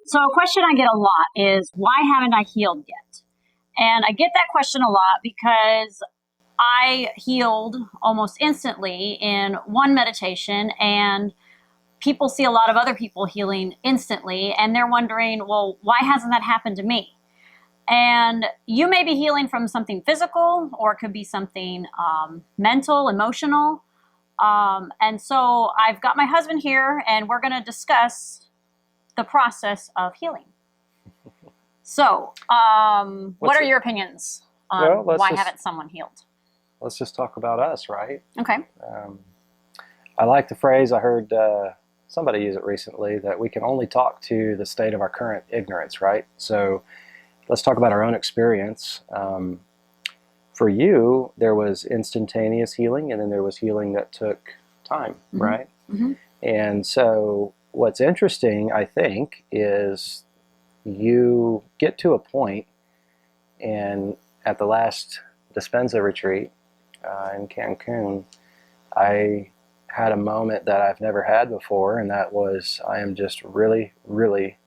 So a question I get a lot is, why haven't I healed yet? And I get that question a lot because I healed almost instantly in one meditation, and people see a lot of other people healing instantly, and they're wondering, well, why hasn't that happened to me? And you may be healing from something physical, or it could be something mental, emotional. And so I've got my husband here, and we're going to discuss the process of healing. So, what are your opinions on why haven't someone healed? Let's just talk about us, right? Okay. I like the phrase, I heard somebody use it recently, that we can only talk to the state of our current ignorance, right? So let's talk about our own experience. For you, there was instantaneous healing, and then there was healing that took time, Mm-hmm. right? Mm-hmm. And so what's interesting, I think, is you get to a point, and at the last Dispenza retreat in Cancun, I had a moment that I've never had before, and that was, I am just really, really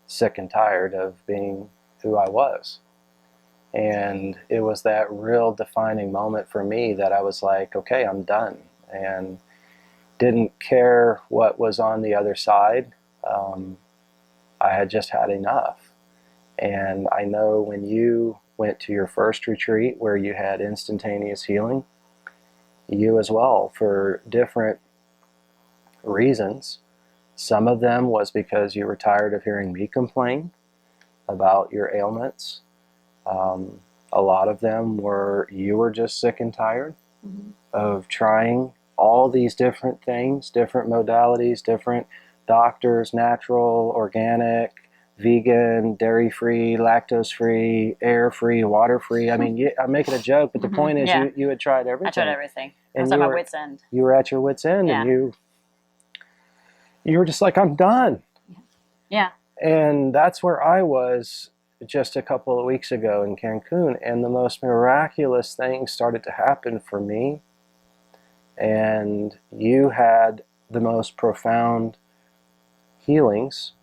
sick and tired of being who I was. And it was that real defining moment for me that I was like, okay, I'm done. And didn't care what was on the other side. I had just had enough. And I know when you went to your first retreat where you had instantaneous healing, you as well, for different reasons. Some of them was because you were tired of hearing me complain about your ailments. A lot of them were you were just sick and tired Mm-hmm. of trying all these different things, different modalities, different doctors, natural, organic, vegan, dairy-free, lactose-free, air-free, water-free. I mean, I'm making a joke, but the point is you had tried everything. I tried everything. I And was at my wit's end. You were at your wit's end, Yeah. and you were just like, I'm done. Yeah. And that's where I was just a couple of weeks ago in Cancun, and the most miraculous things started to happen for me. And you had the most profound healings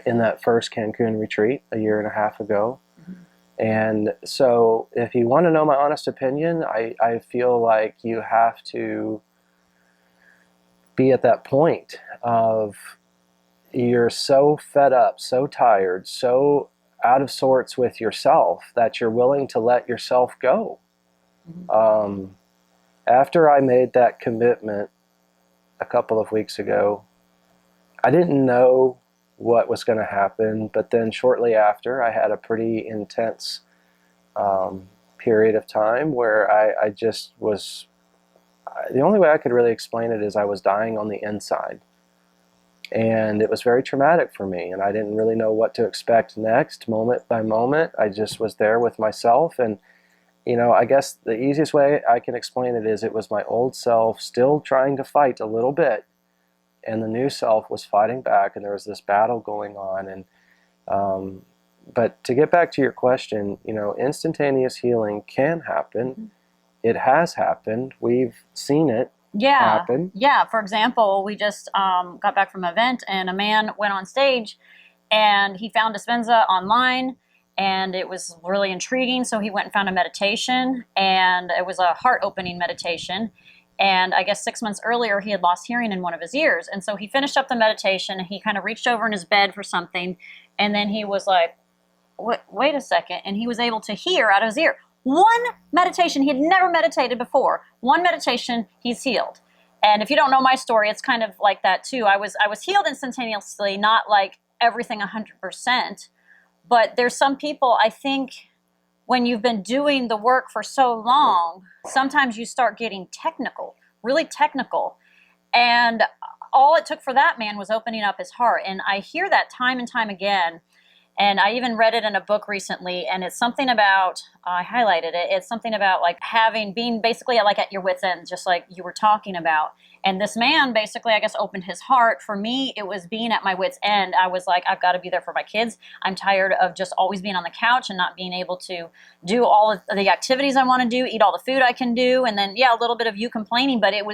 in that first Cancun retreat a year and a half ago. Mm-hmm. And so if you want to know my honest opinion, I feel like you have to be at that point of you're so fed up, so tired, so out of sorts with yourself that you're willing to let yourself go. Mm-hmm. After I made that commitment a couple of weeks ago, I didn't know what was going to happen, but then shortly after, I had a pretty intense period of time where I just was, the only way I could really explain it is I was dying on the inside. And it was very traumatic for me, and I didn't really know what to expect next, moment by moment. I just was there with myself, and I guess the easiest way I can explain it is it was my old self still trying to fight a little bit, and the new self was fighting back, and there was this battle going on. And but to get back to your question, instantaneous healing can happen. It has happened. We've seen it happen. Yeah. For example, we just got back from an event, and a man went on stage, and he found Dispenza online, and it was really intriguing. So he went and found a meditation, and it was a heart-opening meditation. And I guess 6 months earlier, he had lost hearing in one of his ears. And so he finished up the meditation, and he kind of reached over in his bed for something, and then he was like, wait a second, and he was able to hear out of his ear. One meditation, he had never meditated before. One meditation, he's healed. And if you don't know my story, it's kind of like that too. I was healed instantaneously, not like everything 100%. But there's some people, I think, when you've been doing the work for so long, sometimes you start getting technical, really technical. And all it took for that man was opening up his heart. And I hear that time and time again. And I even read it in a book recently, and it's something about, I highlighted it, it's something about like being basically like at your wit's end, just like you were talking about. And this man basically, I guess, opened his heart. For me, it was being at my wit's end. I was like, I've got to be there for my kids. I'm tired of just always being on the couch and not being able to do all of the activities I want to do, eat all the food I can do. And then, yeah, a little bit of you complaining, but it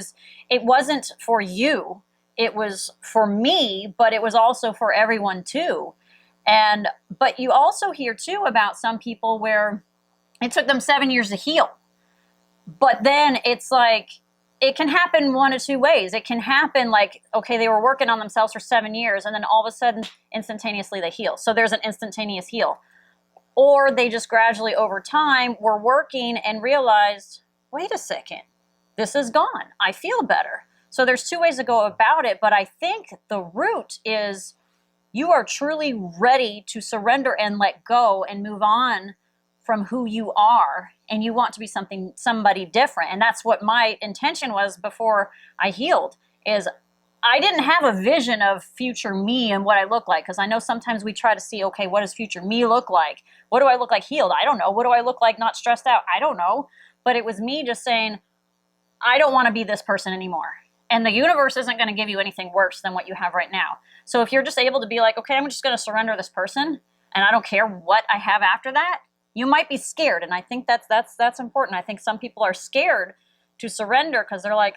wasn't for you. it was for me, but it was also for everyone too. But you also hear too about some people where it took them 7 years to heal. But then it's like, it can happen one of two ways. It can happen like, okay, they were working on themselves for 7 years, and then all of a sudden, instantaneously they heal. So there's an instantaneous heal. Or they just gradually over time were working and realized, wait a second, this is gone. I feel better. So there's two ways to go about it. But I think the root is you are truly ready to surrender and let go and move on from who you are, and you want to be somebody different. And that's what my intention was before I healed, is I didn't have a vision of future me and what I look like, because I know sometimes we try to see, okay, what does future me look like? What do I look like healed? I don't know. What do I look like not stressed out? I don't know. But it was me just saying, I don't want to be this person anymore. And the universe isn't going to give you anything worse than what you have right now. So if you're just able to be like, okay, I'm just going to surrender this person, and I don't care what I have after that, you might be scared. And I think that's important. I think some people are scared to surrender because they're like,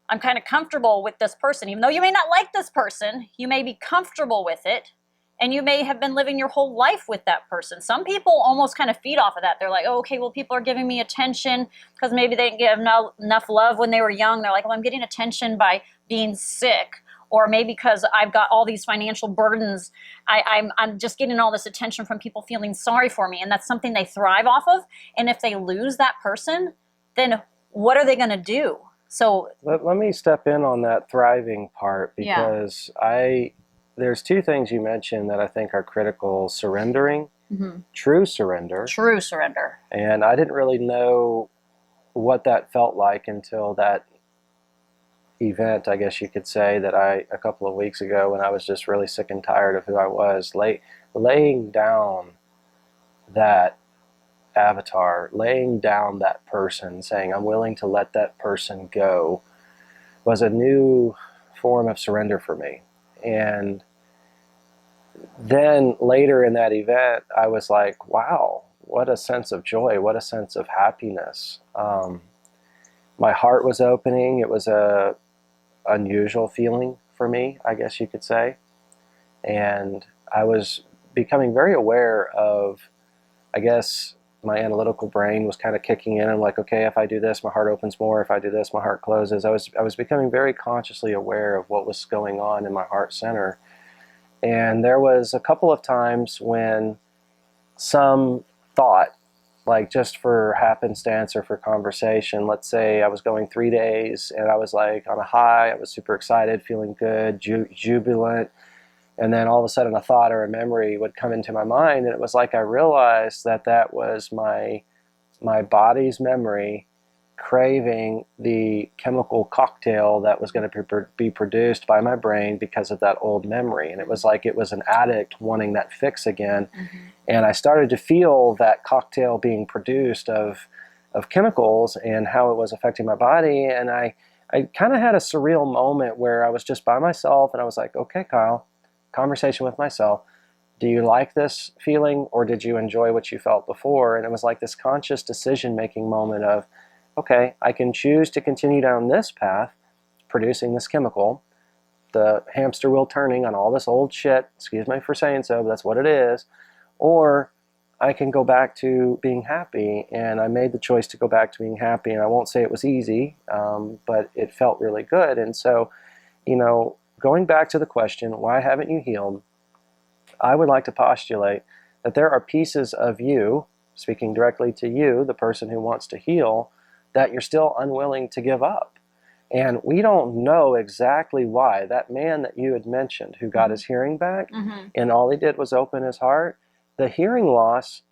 I'm kind of comfortable with this person. Even though you may not like this person, you may be comfortable with it, and you may have been living your whole life with that person. Some people almost kind of feed off of that. They're like, oh, okay, well, people are giving me attention because maybe they didn't give enough love when they were young. They're like, well, I'm getting attention by being sick. Or maybe because I've got all these financial burdens, I'm just getting all this attention from people feeling sorry for me. And that's something they thrive off of. And if they lose that person, then what are they going to do? So let me step in on that thriving part, because there's two things you mentioned that I think are critical: surrendering, true surrender. True surrender. And I didn't really know what that felt like until that event, I guess you could say, that a couple of weeks ago, when I was just really sick and tired of who I was, laying down that avatar, laying down that person, saying I'm willing to let that person go, was a new form of surrender for me. And then later in that event, I was like, wow, what a sense of joy, what a sense of happiness. My heart was opening. It was a unusual feeling for me, I guess you could say. And I was becoming very aware of, I guess, my analytical brain was kind of kicking in. I'm like, okay, if I do this, my heart opens more. If I do this, my heart closes. I was becoming very consciously aware of what was going on in my heart center. And there was a couple of times when some thought, like just for happenstance or for conversation, let's say I was going 3 days and I was like on a high, I was super excited, feeling good, jubilant, and then all of a sudden a thought or a memory would come into my mind, and it was like I realized that that was my body's memory craving the chemical cocktail that was going to be produced by my brain because of that old memory. And it was like it was an addict wanting that fix again. And I started to feel that cocktail being produced of chemicals and how it was affecting my body. And I kind of had a surreal moment where I was just by myself, and I was like, okay, Kyle, conversation with myself. Do you like this feeling, or did you enjoy what you felt before? And it was like this conscious decision-making moment of, okay, I can choose to continue down this path, producing this chemical, the hamster wheel turning on all this old shit, excuse me for saying so, but that's what it is, or I can go back to being happy. And I made the choice to go back to being happy, and I won't say it was easy, but it felt really good. And so, going back to the question, why haven't you healed? I would like to postulate that there are pieces of you, speaking directly to you, the person who wants to heal, that you're still unwilling to give up. And we don't know exactly why. That man that you had mentioned who got his hearing back, and all he did was open his heart, the hearing loss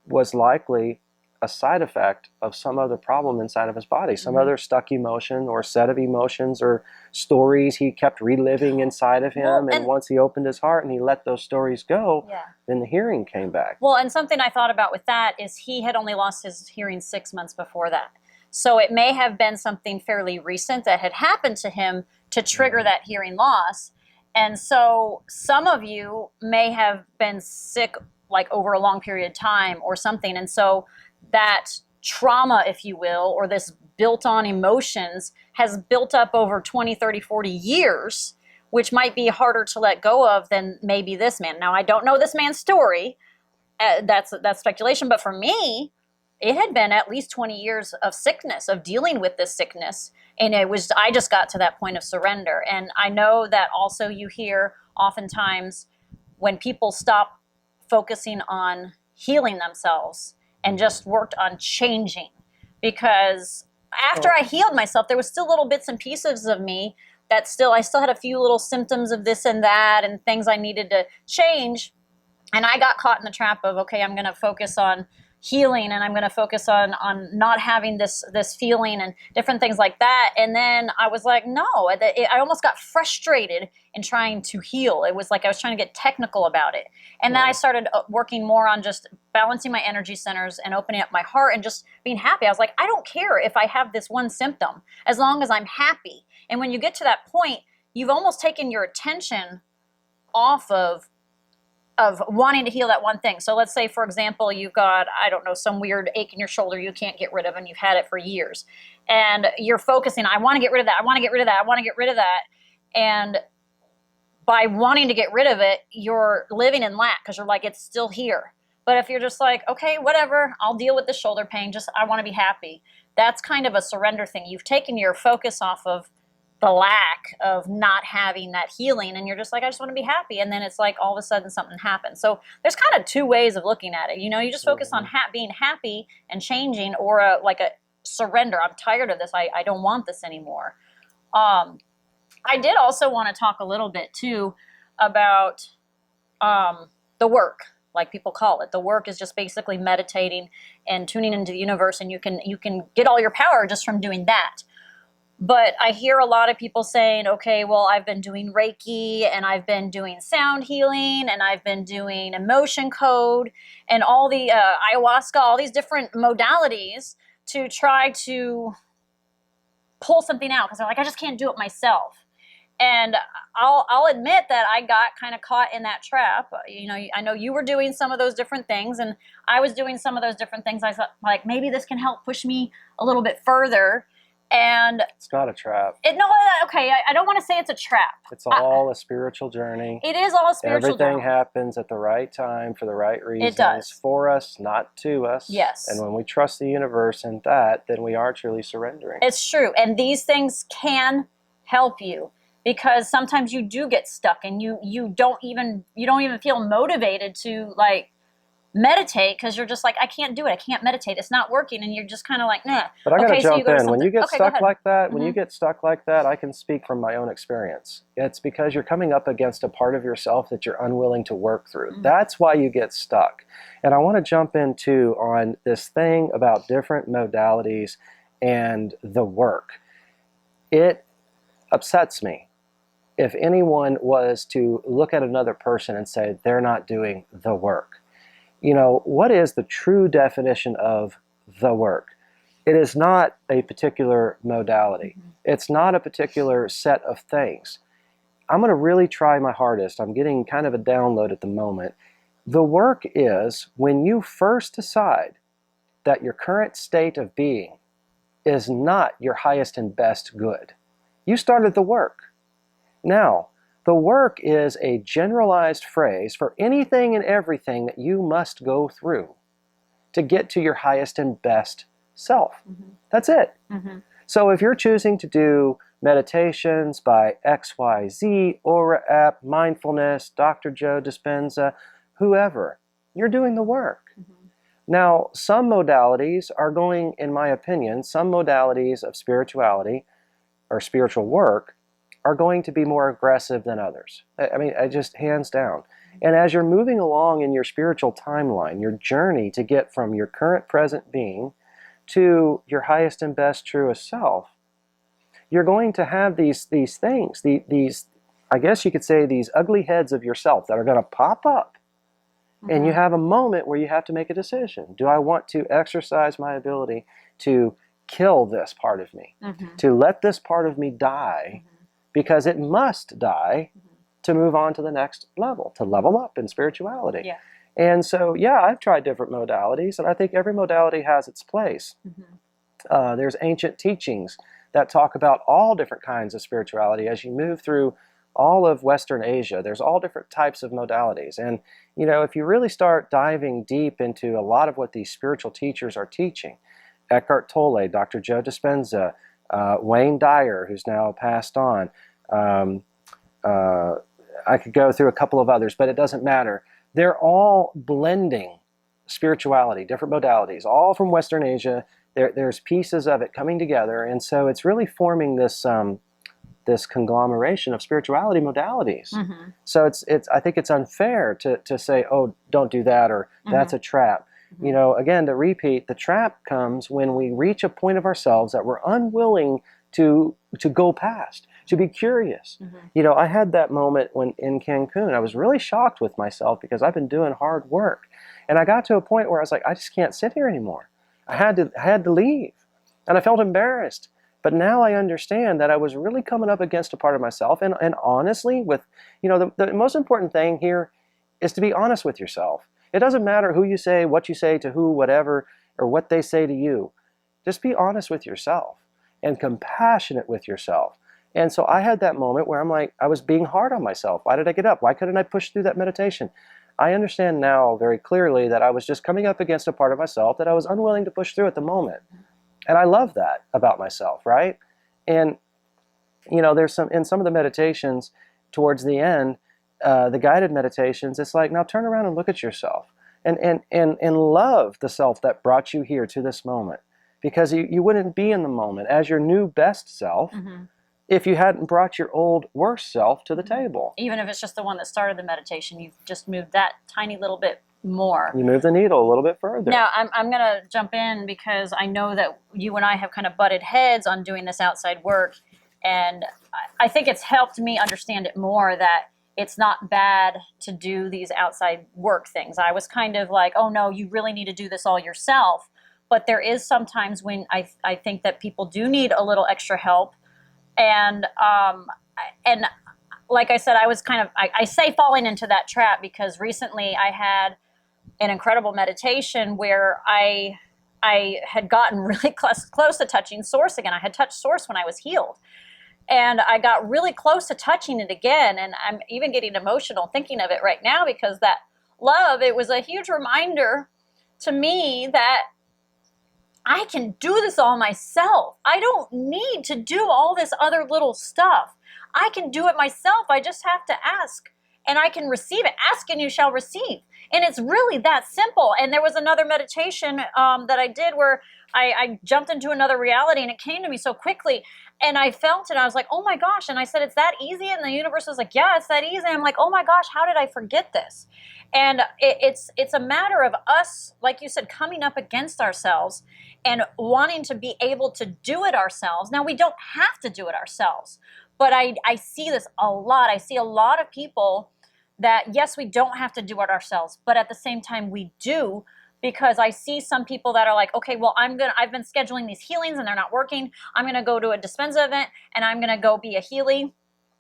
was likely a side effect of some other problem inside of his body, some other stuck emotion or set of emotions or stories he kept reliving inside of him. Well, and once he opened his heart and he let those stories go, then the hearing came back. Well, and something I thought about with that is he had only lost his hearing 6 months before that. So it may have been something fairly recent that had happened to him to trigger that hearing loss. And so some of you may have been sick like over a long period of time or something. And so that trauma, if you will, or this built-on emotions has built up over 20, 30, 40 years, which might be harder to let go of than maybe this man. Now, I don't know this man's story. That's speculation. But for me, it had been at least 20 years of sickness, of dealing with this sickness. And I just got to that point of surrender. And I know that also you hear oftentimes when people stop focusing on healing themselves and just worked on changing. Because after I healed myself, there was still little bits and pieces of me that I still had a few little symptoms of this and that and things I needed to change. And I got caught in the trap of, okay, I'm going to focus on healing and I'm going to focus on not having this feeling and different things like that. And then I was like, no, I almost got frustrated in trying to heal. It was like I was trying to get technical about it. And then I started working more on just balancing my energy centers and opening up my heart and just being happy. I was like, I don't care if I have this one symptom as long as I'm happy. And when you get to that point, you've almost taken your attention off of wanting to heal that one thing. So let's say, for example, you've got, I don't know, some weird ache in your shoulder you can't get rid of and you've had it for years. And you're focusing, I want to get rid of that, I want to get rid of that, I want to get rid of that. And by wanting to get rid of it, you're living in lack because you're like, it's still here. But if you're just like, okay, whatever, I'll deal with the shoulder pain, just I want to be happy. That's kind of a surrender thing. You've taken your focus off of the lack of not having that healing and you're just like, I just want to be happy. And then it's like all of a sudden something happens. So there's kind of two ways of looking at it. You know, you just focus on being happy and changing, or like a surrender. I'm tired of this. I don't want this anymore. I did also want to talk a little bit too about the work, like people call it. The work is just basically meditating and tuning into the universe, and you can get all your power just from doing that. But I hear a lot of people saying, okay, well, I've been doing Reiki and I've been doing sound healing and I've been doing emotion code and all the ayahuasca, all these different modalities to try to pull something out because they're like, I just can't do it myself. And I'll admit that I got kind of caught in that trap. You know, I know you were doing some of those different things and I was doing some of those different things. I thought, like, maybe this can help push me a little bit further. And it's not a trap. Okay, I don't want to say it's a trap. It's all a spiritual journey. It is all a spiritual journey. Everything happens at the right time for the right reasons. It does. For us, not to us. Yes. And when we trust the universe in that, then we are truly surrendering. It's true. And these things can help you because sometimes you do get stuck and you don't even feel motivated to like meditate because you're just like, I can't do it. I can't meditate. It's not working. And you're just kind of like, nah. But I got to jump in. When you get stuck like that, Mm-hmm. when you get stuck like that, I can speak from my own experience. It's because you're coming up against a part of yourself that you're unwilling to work through. Mm-hmm. That's why you get stuck. And I want to jump into on this thing about different modalities and the work. It upsets me if anyone was to look at another person and say they're not doing the work. You know, what is the true definition of the work? It is not a particular modality. Mm-hmm. It's not a particular set of things. I'm going to really try my hardest. I'm getting kind of a download at the moment. The work is when you first decide that your current state of being is not your highest and best good. You started the work. Now, the work is a generalized phrase for anything and everything that you must go through to get to your highest and best self. Mm-hmm. That's it. Mm-hmm. So if you're choosing to do meditations by XYZ, Aura app, mindfulness, Dr. Joe Dispenza, whoever, you're doing the work. Mm-hmm. Now, some modalities are going, in my opinion, some modalities of spirituality or spiritual work are going to be more aggressive than others. I mean, just hands down. And as you're moving along in your spiritual timeline, your journey to get from your current present being to your highest and best truest self, you're going to have these things, these, I guess you could say, these ugly heads of yourself that are going to pop up. Mm-hmm. And you have a moment where you have to make a decision. Do I want to exercise my ability to kill this part of me, mm-hmm. to let this part of me die, mm-hmm. because it must die, mm-hmm. to move on to the next level, to level up in spirituality. Yeah. And so, yeah, I've tried different modalities, and I think every modality has its place. Mm-hmm. There's ancient teachings that talk about all different kinds of spirituality. As you move through all of Western Asia, there's all different types of modalities. And, you know, if you really start diving deep into a lot of what these spiritual teachers are teaching, Eckhart Tolle, Dr. Joe Dispenza, Wayne Dyer, who's now passed on, I could go through a couple of others, but it doesn't matter. They're all blending spirituality, different modalities, all from Western Asia. There's pieces of it coming together, and so it's really forming this this conglomeration of spirituality modalities. Mm-hmm. So it's I think it's unfair to say, oh, don't do that, or that's a trap. Mm-hmm. You know, again, to repeat, the trap comes when we reach a point of ourselves that we're unwilling to go past, to be curious. Mm-hmm. You know, I had that moment when in Cancun, I was really shocked with myself because I've been doing hard work. And I got to a point where I was like, I just can't sit here anymore. I had to leave. And I felt embarrassed. But now I understand that I was really coming up against a part of myself. And honestly, with, you know, the most important thing here is to be honest with yourself. It doesn't matter who you say, what you say to who, whatever, or what they say to you. Just be honest with yourself and compassionate with yourself. And so I had that moment where I'm like, I was being hard on myself. Why did I get up? Why couldn't I push through that meditation? I understand now very clearly that I was just coming up against a part of myself that I was unwilling to push through at the moment. And I love that about myself, right? And, you know, there's in some of the meditations towards the end, the guided meditations, it's like, now turn around and look at yourself and love the self that brought you here to this moment. Because you wouldn't be in the moment as your new best self if you hadn't brought your old worst self to the table. Even if it's just the one that started the meditation, you've just moved that tiny little bit more. You move the needle a little bit further. Now, I'm going to jump in because I know that you and I have kind of butted heads on doing this outside work. And I think it's helped me understand it more that it's not bad to do these outside work things. I was kind of like, oh no, you really need to do this all yourself. But there is sometimes when I think that people do need a little extra help. And like I said, I was kind of, I say falling into that trap because recently I had an incredible meditation where I had gotten really close to touching source again. I had touched source when I was healed. And I got really close to touching it again. And I'm even getting emotional thinking of it right now because that love, it was a huge reminder to me that I can do this all myself. I don't need to do all this other little stuff. I can do it myself. I just have to ask and I can receive it. Ask and you shall receive. And it's really that simple. And there was another meditation that I did where I jumped into another reality and it came to me so quickly. And I felt it. I was like, oh my gosh. And I said, it's that easy? And the universe was like, yeah, it's that easy. And I'm like, oh my gosh, how did I forget this? And it's a matter of us, like you said, coming up against ourselves and wanting to be able to do it ourselves. Now, we don't have to do it ourselves, but I see this a lot. I see a lot of people that, yes, we don't have to do it ourselves, but at the same time we do, because I see some people that are like, okay, well, I've been scheduling these healings and they're not working. I'm going to go to a Dispenza event and I'm going to go be a Healy.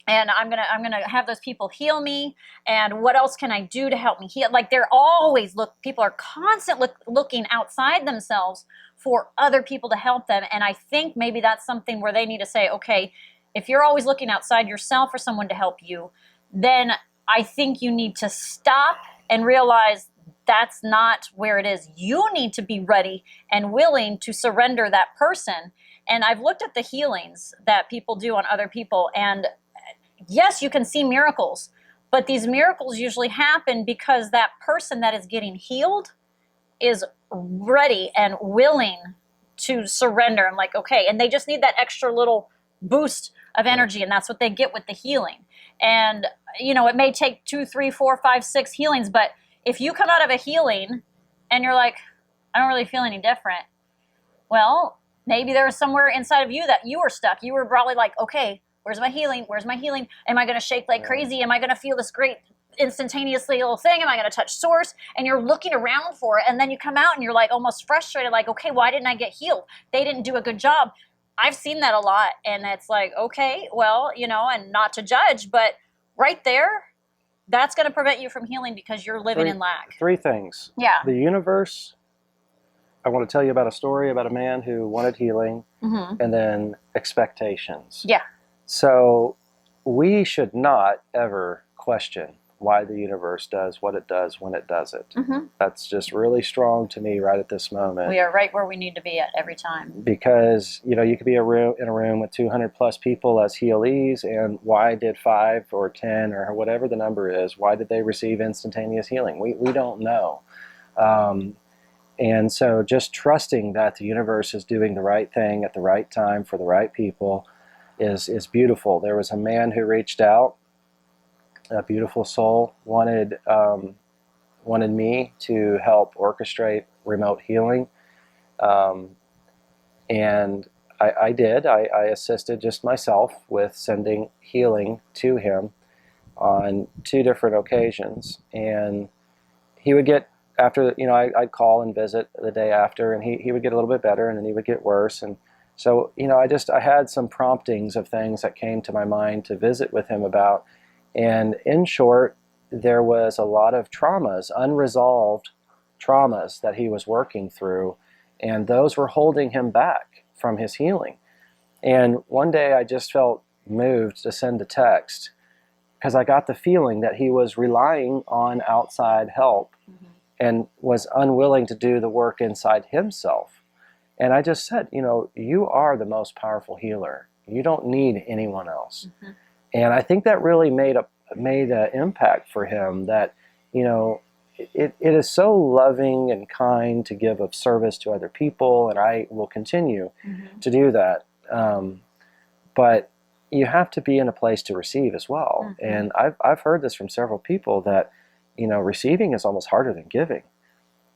And I'm gonna have those people heal me. And what else can I do to help me heal? Like people are constantly looking outside themselves for other people to help them. And I think maybe that's something where they need to say, okay, if you're always looking outside yourself for someone to help you, then I think you need to stop and realize that's not where it is. You need to be ready and willing to surrender that person. And I've looked at the healings that people do on other people, and yes, you can see miracles, but these miracles usually happen because that person that is getting healed is ready and willing to surrender. I'm like, okay, and they just need that extra little boost of energy, and that's what they get with the healing. And, you know, it may take 2, 3, 4, 5, 6 healings, but if you come out of a healing and you're like, I don't really feel any different, well, maybe there was somewhere inside of you that you were stuck. You were probably like, okay, where's my healing? Where's my healing? Am I going to shake like crazy? Am I going to feel this great instantaneously little thing? Am I going to touch source? And you're looking around for it. And then you come out and you're like almost frustrated, like, okay, why didn't I get healed? They didn't do a good job. I've seen that a lot. And it's like, okay, well, you know, and not to judge, but right there, that's going to prevent you from healing because you're living in lack. 3 things. Yeah. The universe I want to tell you about a story about a man who wanted healing Mm-hmm. and then expectations. Yeah. So we should not ever question why the universe does what it does when it does it. Mm-hmm. That's just really strong to me right at this moment. We are right where we need to be at every time. Because you could be in a room with 200 plus people as healees, and why did 5 or 10 or whatever the number is, why did they receive instantaneous healing? We don't know. And so just trusting that the universe is doing the right thing at the right time for the right people is beautiful. There was a man who reached out, a beautiful soul, wanted me to help orchestrate remote healing. And I did. I assisted just myself with sending healing to him on 2 different occasions. And he would get, after, I'd call and visit the day after, and he would get a little bit better, and then he would get worse. And so, I had some promptings of things that came to my mind to visit with him about. And in short, there was a lot of traumas, unresolved traumas that he was working through, and those were holding him back from his healing. And one day I just felt moved to send a text because I got the feeling that he was relying on outside help and was unwilling to do the work inside himself. And I just said, you are the most powerful healer. You don't need anyone else. Mm-hmm. And I think that really made an impact for him, that, it is so loving and kind to give of service to other people, and I will continue to do that. But you have to be in a place to receive as well. And I've heard this from several people that, receiving is almost harder than giving.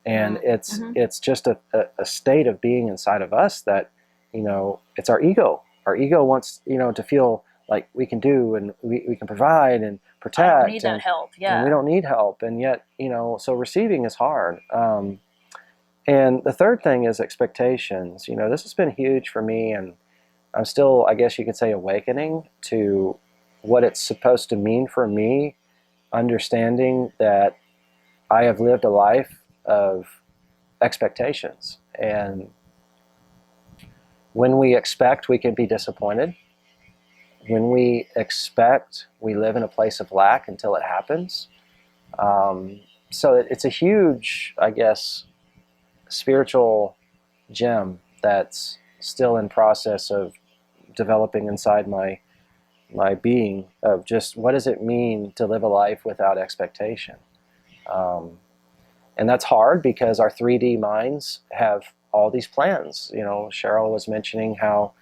And it's just a state of being inside of us that, it's our ego. Our ego wants, to feel like we can do, and we can provide and protect. I don't need that help, yeah. And we don't need help. And yet, so receiving is hard. And the third thing is expectations. This has been huge for me, and I'm still, I guess you could say, awakening to what it's supposed to mean for me, understanding that I have lived a life of expectations. And when we expect, we can be disappointed. When we expect, we live in a place of lack until it happens. So it's a huge, I guess, spiritual gem that's still in process of developing inside my being, of just what does it mean to live a life without expectation. And that's hard because our 3D minds have all these plans. Cheryl was mentioning how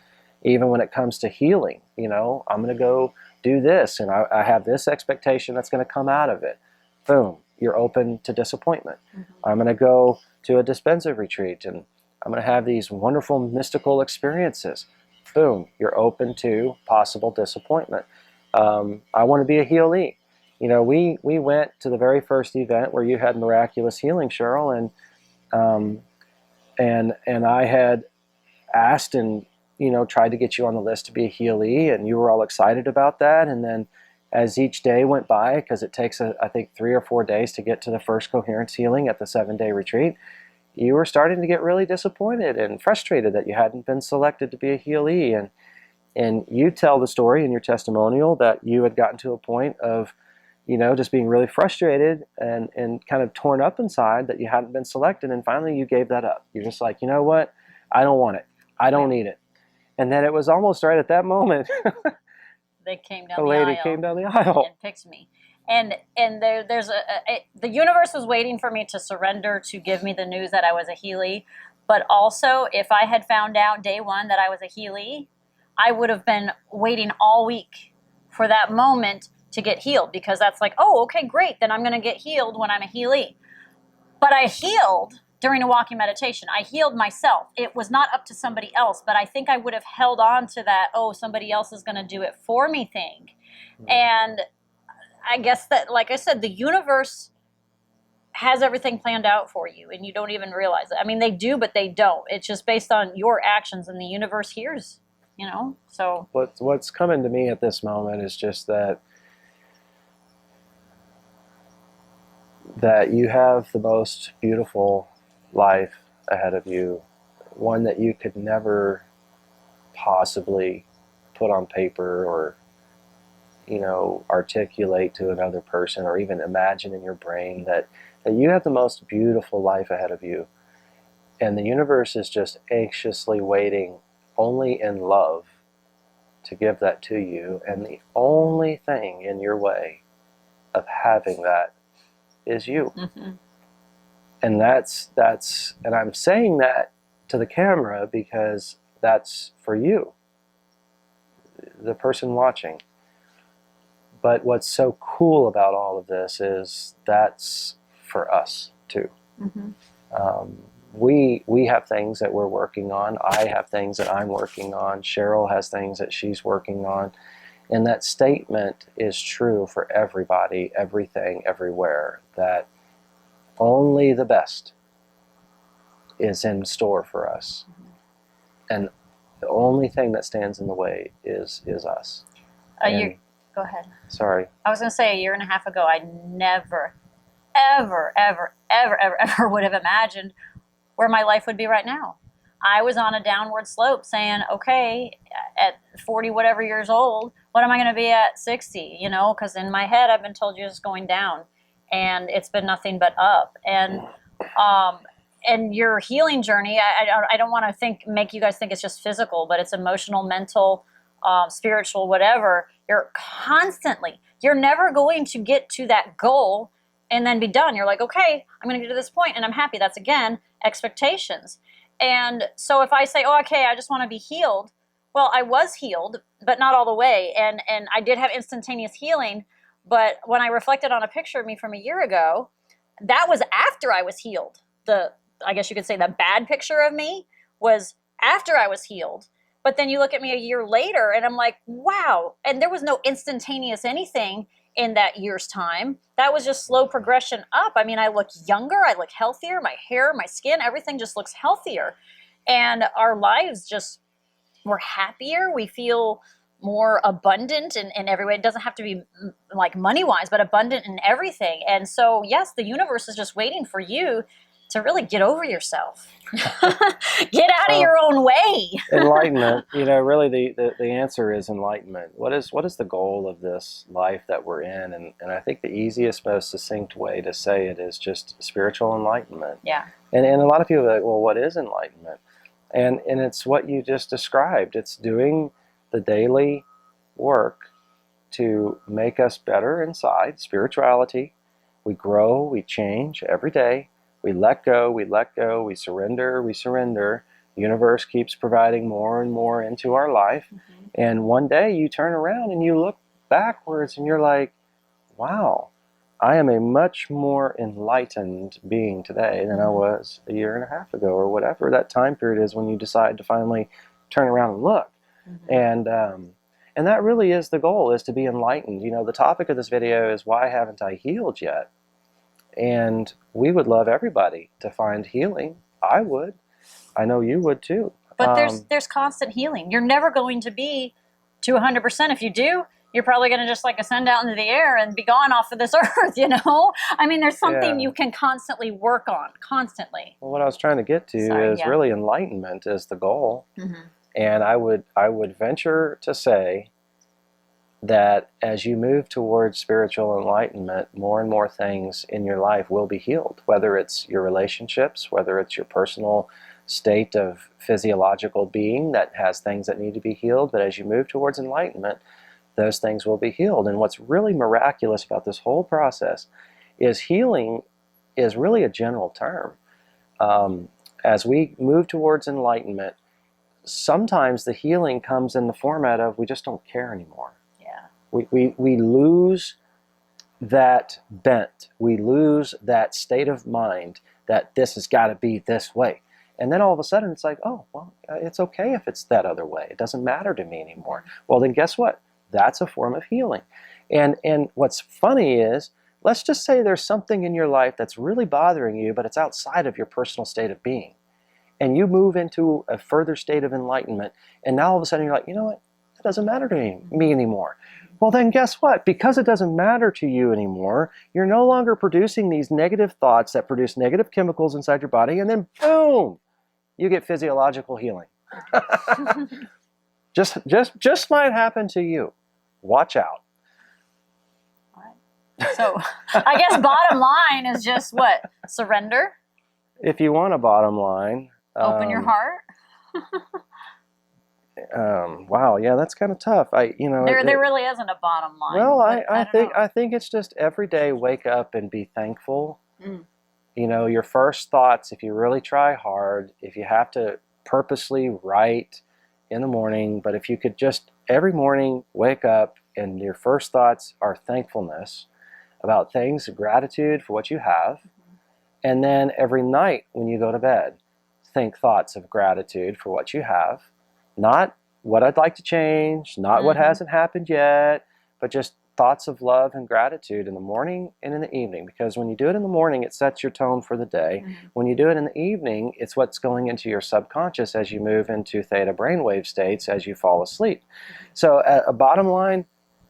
even when it comes to healing, I'm going to go do this, and I have this expectation that's going to come out of it. Boom, you're open to disappointment. I'm going to go to a dispensive retreat, and I'm going to have these wonderful mystical experiences. Boom, you're open to possible disappointment. I want to be a healee. We went to the very first event where you had miraculous healing, Cheryl, and I had asked and tried to get you on the list to be a healee, and you were all excited about that. And then as each day went by, because it takes I think 3 or 4 days to get to the first coherence healing at the 7-day retreat, you were starting to get really disappointed and frustrated that you hadn't been selected to be a healee. And you tell the story in your testimonial that you had gotten to a point of just being really frustrated and kind of torn up inside that you hadn't been selected, and finally you gave that up. You're just like, you know what, I don't want it, I don't need it. And then it was almost right at that moment they came down a the lady aisle came down the aisle and picked me. And there's the universe was waiting for me to surrender, to give me the news that I was a healee. But also, if I had found out day one that I was a healee, I would have been waiting all week for that moment to get healed, because that's like, oh, okay, great, then I'm going to get healed when I'm a healee. But I healed during a walking meditation. I healed myself. It was not up to somebody else, but I think I would have held on to that, oh, somebody else is going to do it for me thing. And I guess that, like I said, the universe has everything planned out for you, and you don't even realize it. I mean, they do, but they don't. It's just based on your actions, and the universe hears, so. What's coming to me at this moment is just that you have the most beautiful life ahead of you, one that you could never possibly put on paper or, articulate to another person or even imagine in your brain, that you have the most beautiful life ahead of you. And the universe is just anxiously waiting, only in love, to give that to you. And the only thing in your way of having that is you. Mm-hmm. And that's, and I'm saying that to the camera because that's for you, the person watching. But what's so cool about all of this is that's for us too. Mm-hmm. We have things that we're working on. I have things that I'm working on. Cheryl has things that she's working on. And that statement is true for everybody, everything, everywhere, that only the best is in store for us. Mm-hmm. And the only thing that stands in the way is us. Go ahead. Sorry. I was going to say, a year and a half ago, I never, ever, ever, ever, ever, ever would have imagined where my life would be right now. I was on a downward slope saying, okay, at 40 whatever years old, what am I going to be at 60? Because in my head, I've been told you're just going down, and it's been nothing but up. And your healing journey, I don't want to make you guys think it's just physical, but it's emotional, mental, spiritual, whatever. You're never going to get to that goal and then be done. You're like, okay, I'm going to get to this point and I'm happy. That's, again, expectations. And so if I say, oh, okay, I just want to be healed. Well, I was healed, but not all the way. And I did have instantaneous healing. But when I reflected on a picture of me from a year ago, that was after I was healed. I guess you could say the bad picture of me was after I was healed. But then you look at me a year later and I'm like, wow. And there was no instantaneous anything in that year's time. That was just slow progression up. I mean, I look younger, I look healthier, my hair, my skin, everything just looks healthier. And our lives just, we're happier. We feel more abundant in every way. It doesn't have to be like money-wise, but abundant in everything. And so, yes, the universe is just waiting for you to really get over yourself. Get out of your own way. Enlightenment, really the answer is enlightenment. What is the goal of this life that we're in? And I think the easiest, most succinct way to say it is just spiritual enlightenment. Yeah. And a lot of people are like, well, what is enlightenment? And it's what you just described. It's doing the daily work to make us better inside, spirituality. We grow, we change every day. We let go, we surrender, The universe keeps providing more and more into our life. Mm-hmm. And one day you turn around and you look backwards and you're like, wow, I am a much more enlightened being today than I was a year and a half ago, or whatever that time period is when you decide to finally turn around and look. Mm-hmm. And that really is the goal, is to be enlightened. The topic of this video is, why haven't I healed yet? And we would love everybody to find healing. I would. I know you would too. But there's constant healing. You're never going to be to 100%. If you do, you're probably going to just like ascend out into the air and be gone off of this earth, I mean, there's something you can constantly work on, constantly. Well, what I was trying to get to is really enlightenment is the goal. Mm-hmm. And I would venture to say that as you move towards spiritual enlightenment, more and more things in your life will be healed, whether it's your relationships, whether it's your personal state of physiological being that has things that need to be healed. But as you move towards enlightenment, those things will be healed. And what's really miraculous about this whole process is healing is really a general term. As we move towards enlightenment, sometimes the healing comes in the format of we just don't care anymore. We lose that bent. We lose that state of mind that this has got to be this way. And then all of a sudden it's like, oh, well, it's okay if it's that other way. It doesn't matter to me anymore. Well, then guess what? That's a form of healing. And what's funny is, let's just say there's something in your life that's really bothering you, but it's outside of your personal state of being. And you move into a further state of enlightenment, and now all of a sudden you're like, you know what? It doesn't matter to me anymore. Well, then guess what? Because it doesn't matter to you anymore, you're no longer producing these negative thoughts that produce negative chemicals inside your body, and then boom, you get physiological healing. just might happen to you. Watch out. All right. So I guess bottom line is just what? Surrender. If you want a bottom line, Open your heart. Wow, yeah, that's kind of tough. There really isn't a bottom line. Well, I I think it's just every day wake up and be thankful. Mm. You know, your first thoughts, if you really try hard, if you have to purposely write in the morning, but if you could just every morning wake up and your first thoughts are thankfulness about things, gratitude for what you have, and then every night when you go to bed, think thoughts of gratitude for what you have, not what I'd like to change, not what hasn't happened yet, but just thoughts of love and gratitude in the morning and in the evening. Because when you do it in the morning, it sets your tone for the day. When you do it in the evening, it's what's going into your subconscious as you move into theta brainwave states as you fall asleep. So a bottom line,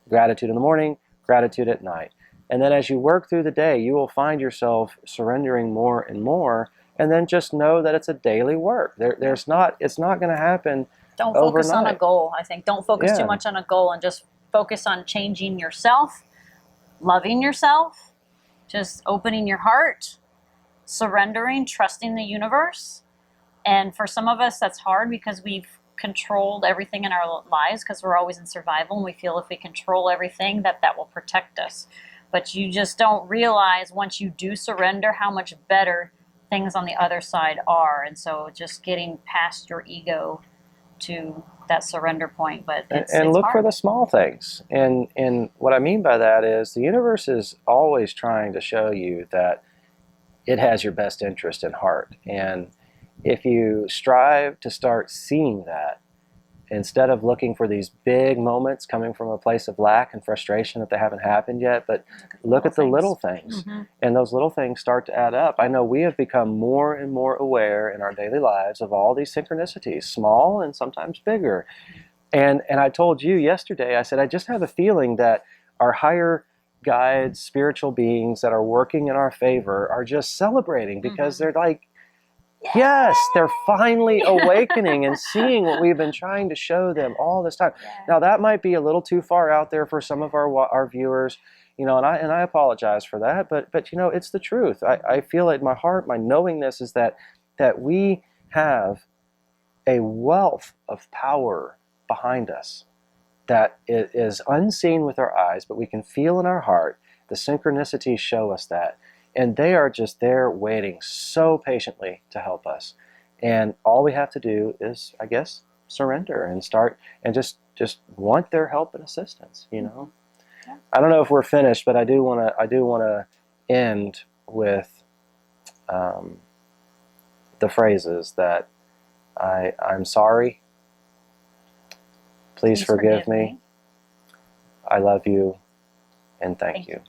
gratitude in the morning, gratitude at night. And then as you work through the day, you will find yourself surrendering more and more. And then just know that it's a daily work. It's not going to happen. Don't focus overnight. on a goal, I think. Don't focus too much on a goal and just focus on changing yourself, loving yourself, just opening your heart, surrendering, trusting the universe. And for some of us, that's hard because we've controlled everything in our lives because we're always in survival and we feel if we control everything that will protect us. But you just don't realize once you do surrender how much better things on the other side are. And so just getting past your ego to that surrender point, but it's look hard. for the small things. And what I mean by that is the universe is always trying to show you that it has your best interest in heart. And if you strive to start seeing that, instead of looking for these big moments coming from a place of lack and frustration that they haven't happened yet, but look at the little things. And those little things start to add up. I know we have become more and more aware in our daily lives of all these synchronicities, small and sometimes bigger. And I told you yesterday, I said, I just have a feeling that our higher guides, spiritual beings that are working in our favor are just celebrating because they're like, yes, they're finally awakening and seeing what we've been trying to show them all this time. Now that might be a little too far out there for some of our viewers, you know, and I apologize for that, but you know, it's the truth. I feel it in my heart, my knowingness is that we have a wealth of power behind us that is unseen with our eyes, but we can feel in our heart. The synchronicities show us that. And they are just there waiting so patiently to help us. And all we have to do is, I guess, surrender and start and just want their help and assistance, you know. Yeah. I don't know if we're finished, but I do want to end with the phrases that I'm sorry, please forgive me, I love you, and thank you.